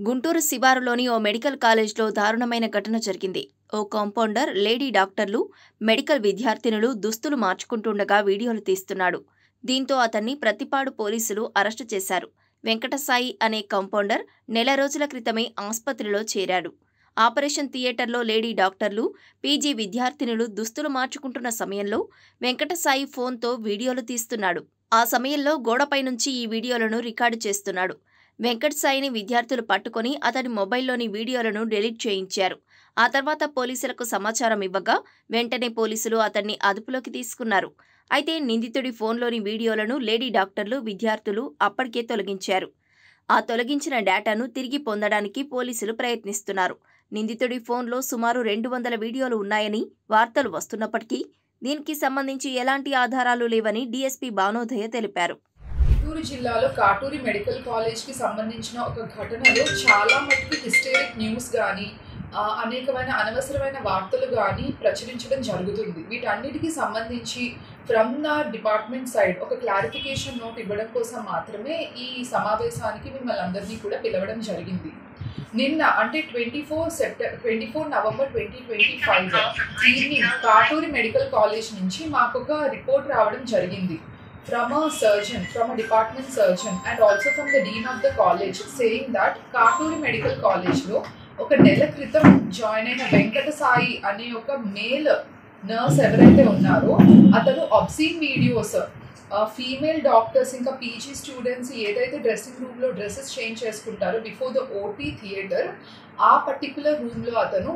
గుంటూరు శివారులోని ఓ మెడికల్ కాలేజ్లో దారుణమైన ఘటన జరిగింది. ఓ కాంపౌండర్, లేడీ డాక్టర్లు మెడికల్ విద్యార్థినులు దుస్తులు మార్చుకుంటుండగా వీడియోలు తీస్తున్నాడు. దీంతో అతన్ని ప్రతిపాడు పోలీసులు అరెస్టు చేశారు. వెంకటసాయి అనే కాంపౌండర్ నెల రోజుల క్రితమే ఆస్పత్రిలో చేరాడు. ఆపరేషన్ థియేటర్లో లేడీ డాక్టర్లు, పీజీ విద్యార్థినులు దుస్తులు మార్చుకుంటున్న సమయంలో వెంకటసాయి ఫోన్తో వీడియోలు తీస్తున్నాడు. ఆ సమయంలో గోడపై నుంచి ఈ వీడియోలను రికార్డు చేస్తున్నాడు. వెంకటసాయిని విద్యార్థులు పట్టుకొని అతని మొబైల్లోని వీడియోలను డిలీట్ చేయించారు. ఆ తర్వాత పోలీసులకు సమాచారం ఇవ్వగా వెంటనే పోలీసులు అతన్ని అదుపులోకి తీసుకున్నారు. అయితే నిందితుడి ఫోన్లోని వీడియోలను లేడీ డాక్టర్లు, విద్యార్థులు అప్పటికే తొలగించారు. ఆ తొలగించిన డేటాను తిరిగి పొందడానికి పోలీసులు ప్రయత్నిస్తున్నారు. నిందితుడి ఫోన్లో సుమారు 200 వీడియోలు ఉన్నాయని వార్తలు వస్తున్నప్పటికీ దీనికి సంబంధించి ఎలాంటి ఆధారాలు లేవని డీఎస్పీ భానోదయ తెలిపారు. చిత్తూరు జిల్లాలో కాటూరి మెడికల్ కాలేజ్కి సంబంధించిన ఒక ఘటనలో చాలా మటుకు హిస్టరిక్ న్యూస్ కానీ అనేకమైన అనవసరమైన వార్తలు కానీ ప్రచురించడం జరుగుతుంది. వీటన్నిటికీ సంబంధించి ఫ్రమ్ ద డిపార్ట్మెంట్ సైడ్ ఒక క్లారిఫికేషన్ నోట్ ఇవ్వడం కోసం మాత్రమే ఈ సమావేశానికి మిమ్మల్ని అందరినీ కూడా పిలవడం జరిగింది. నిన్న అంటే 24 November 2025 evening Katuri medical college నుంచి మాకు ఒక రిపోర్ట్ రావడం జరిగింది. From a surgeon, from a department surgeon and also from the dean of the college saying that Katuri Medical College lo oka nela kritam join aina Venkatasayi ane oka male nurse evaraithe unnaro atanu obscene videos female doctors ఇంకా PG students ఏదైతే dressing రూమ్లో dresses change చేసుకుంటారో before the OT theatre, ఆ particular రూమ్లో అతను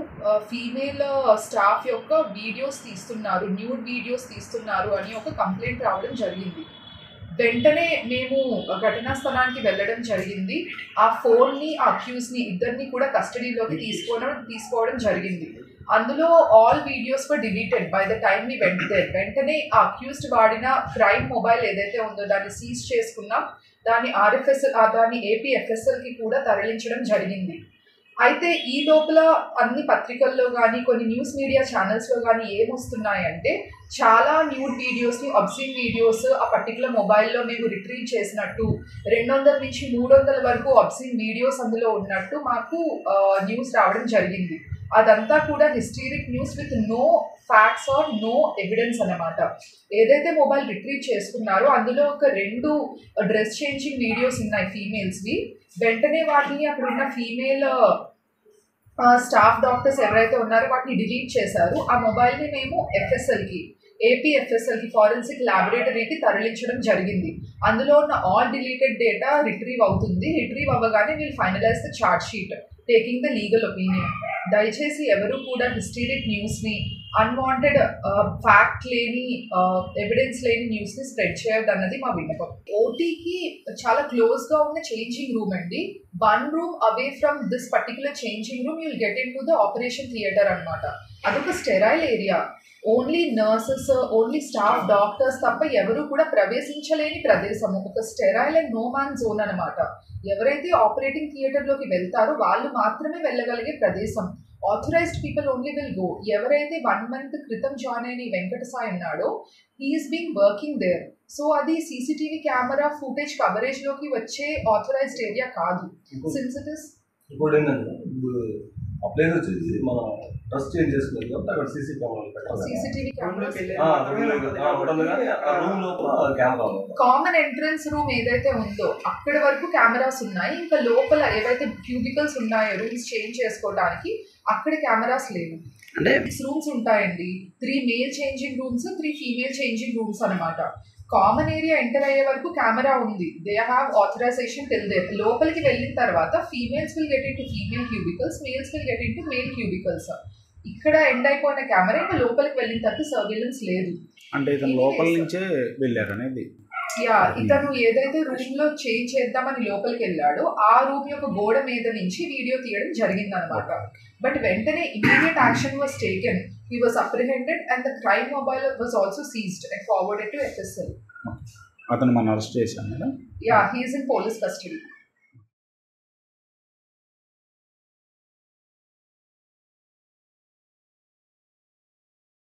female staff యొక్క videos తీస్తున్నారు, nude videos తీస్తున్నారు అని ఒక కంప్లైంట్ రావడం జరిగింది. వెంటనే మేము ఘటనా స్థలానికి వెళ్ళడం జరిగింది. ఆ ఫోన్ని, ఆ అక్యూజ్ని ఇద్దరిని కూడా కస్టడీలోకి తీసుకోవడం జరిగింది. అందులో all videos were deleted by the time we went there. వెంటనే ఆ అక్యూజ్డ్ వాడిన క్రైమ్ మొబైల్ ఏదైతే ఉందో దాన్ని సీజ్ చేసుకున్నాం. దాన్ని దాన్ని ఏపీఎఫ్ఎస్ఎల్కి కూడా తరలించడం జరిగింది. అయితే ఈ లోపల అన్ని పత్రికల్లో కానీ కొన్ని న్యూస్ మీడియా ఛానల్స్లో కానీ ఏమొస్తున్నాయంటే చాలా న్యూడ్ వీడియోస్ని, అబ్సీన్ వీడియోస్ ఆ పర్టికులర్ మొబైల్లో మేము రిట్రీవ్ చేసినట్టు, 200 నుంచి 300 వరకు అబ్సీన్ వీడియోస్ అందులో ఉన్నట్టు మాకు న్యూస్ రావడం జరిగింది. అదంతా కూడా historic news with no facts or no evidence అన్నమాట. ఏదైతే మొబైల్ రిట్రీవ్ చేసుకున్నారో అందులో ఒక 2 డ్రెస్ చేంజింగ్ వీడియోస్ ఉన్నాయి ఫీమేల్స్వి. వెంటనే వాటిని అక్కడ ఉన్న ఫీమేల్ స్టాఫ్ డాక్టర్స్ ఎవరైతే ఉన్నారో వాటిని డిలీట్ చేశారు. ఆ మొబైల్ని మేము ఏపీఎఫ్ఎస్ఎల్కి ఫారెన్సిక్ ల్యాబొరేటరీకి తరలించడం జరిగింది. అందులో ఉన్న ఆల్ డిలీటెడ్ డేటా రిట్రీవ్ అవుతుంది. రిట్రీవ్ అవ్వగానే we'll finalise the charge sheet taking the legal opinion. దయచేసి ఎవరు కూడా హిస్టరిక్ న్యూస్ని, అన్వాంటెడ్ ఫ్యాక్ట్ లేని, ఎవిడెన్స్ లేని న్యూస్ని స్ప్రెడ్ చేయొద్దు అన్నది మా విన్నపం. ఓటీకి చాలా క్లోజ్గా ఉన్న చేంజింగ్ రూమ్ అండి. 1 room away from this particular changing room you'll get into the operation theatre అనమాట. అదొక sterile area. Only nurses, only staff doctors తప్ప ఎవరు కూడా ప్రవేశించలేని ప్రదేశము. ఒక sterile and no man zone అనమాట. ఎవరైతే ఆపరేటింగ్ థియేటర్లోకి వెళ్తారో వాళ్ళు మాత్రమే వెళ్ళగలిగే ప్రదేశం. Authorised people only will go. ఎవరైతే 1 month క్రితం జాయిన్ అయిన వెంకటసాయి ఉన్నాడో he is being working there. So అది సీసీటీవీ కెమెరా ఫుటేజ్ కవరేజ్లోకి వచ్చే ఆథరైజ్డ్ ఏరియా కాదు. సిన్స్ ఇట్ ఇస్ అప్లైజ్ వచ్చేసి మన ట్రస్ట్ చేంజ్ చేసుకున్నారు కాబట్టి అక్కడ సీసీటీవీ కామన్ ఎంట్రన్స్ రూమ్ ఏదైతే ఉందో అక్కడ వరకు కెమెరాస్ ఉన్నాయి. ఇంకా లోపల ఏవైతే క్యూబికల్స్ ఉన్నాయో రూమ్స్ చేంజ్ చేసుకోవడానికి అక్కడ కెమెరాస్ లేవు. అంటే 6 రూమ్స్ ఉంటాయండి. 3 male changing rooms, 3 female changing rooms అనమాట. కామన్ ఏరియా ఎంటర్ అయ్యే వరకు కెమెరా ఉంది. They have authorisation till there. లోపలికి వెళ్ళిన తర్వాత females will get into female cubicles, males will get into male cubicles. ఇక్కడ ఎండ్ అయిపోయిన కెమెరా ఇంకా లోపలికి వెళ్ళిన తర్వాత సర్వేలెన్స్ లేదు. అంటే ఇతను లోపల నుంచే వెళ్ళారు అనేది. ఇతను ఏదైతే రూమ్ లో చేంజ్ చేద్దామని లోపలికి వెళ్ళాడో ఆ రూమ్ యొక్క గోడ మీద నుంచి వీడియో తీయడం జరిగింది అనమాట. బట్ వెంటనే immediate action was taken. He was apprehended and the crime mobile was also seized and forwarded to FSL. అతను మన అరెస్ట్ చేశారు. Yeah, he is in police custody.